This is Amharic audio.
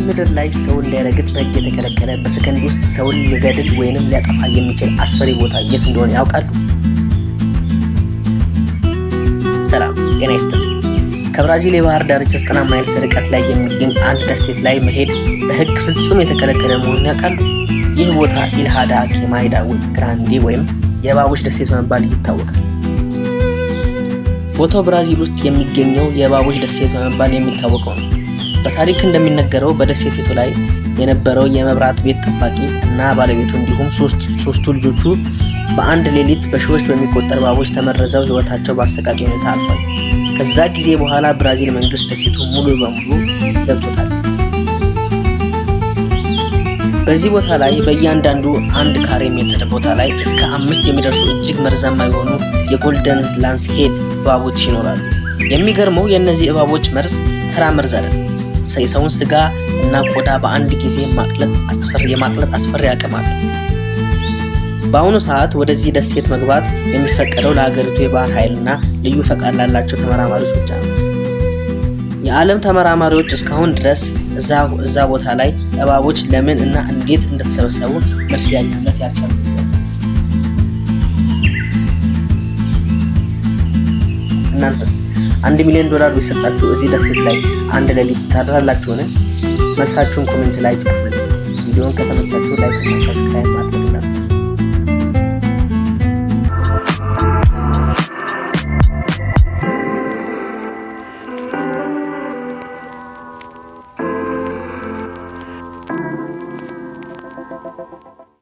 ምድር ላይ ሰው እንዳይረግጥ በሕግ የተከለከለ በሰከንድ ውስጥ ሰውን ሊገድል ወይንም ሊያጠፋ የሚችል አስፈሪ ቦታ የት እንደሆነ ያውቃሉ? ሰላም ጤና ይስጥልኝ። ከብራዚል የባህር ዳርቻ 90 ማይልስ ርቀት ላይ የሚገኝ አንድ ደሴት ላይ መሄድ በሕግ ፍጹም የተከለከለ መሆኑን ያውቃሉ? ይህ ቦታ ኢልሃ ዳ ኪማይዳ ግራንዴ ወይም የእባቦች ደሴት በመባል ይታወቃል። ቦታው ብራዚል ውስጥ የሚገኘው የእባቦች ደሴት በመባል የሚታወቀው ነው። በታሪክ እንደሚነገረው በደሴቲቱ ላይ የነበረው የመብራት ቤት ጠባቂ እና ባለቤቱ እንዲሁም ሶስቱ ልጆቹ በአንድ ሌሊት በሺዎች በሚቆጠር እባቦች ተመርዘው ሕይወታቸው በአሰቃቂ ሁኔታ አልፏል። ከዛ ጊዜ በኋላ ብራዚል መንግስት ደሴቱን ሙሉ በሙሉ ዘግቶታል። በዚህ ቦታ ላይ በእያንዳንዱ 1 ካሬ ሜትር ቦታ ላይ እስከ 5 የሚደርሱ እጅግ መርዛማ የሆኑ የጎልደን ላንስ ሄድ እባቦች ይኖራሉ። የሚገርመው የእነዚህ እባቦች መርዝ ተራ መርዝ አይደለም። የሰውን ስጋ እና ቆዳ በአንድ ጊዜ የማቅለጥ አስፈሪ አቅም አለው። በአሁኑ ሰዓት ወደዚህ ደሴት መግባት የሚፈቀደው ለሀገሪቱ የባህር ኃይልና ልዩ ፈቃድ ላላቸው ተመራማሪዎች ብቻ ነው። የዓለም ተመራማሪዎች እስካሁን ድረስ እዛ ቦታ ላይ እባቦች ለምን እና እንዴት እንደተሰበሰቡ መልስ ሊያገኙለት ያልቻሉ። እናንተስ $1 ሚሊዮን ቢሰጣችሁ እዚህ ደሴት ላይ አንድ ሌሊት ታድራላችሁን? መልሳችሁን ኮሜንት ላይ ጻፉልኝ። ቪዲዮውን ከተመቻችሁ ላይክ እና ሰብስክራይብ ማድረግ እንዳትረሱ።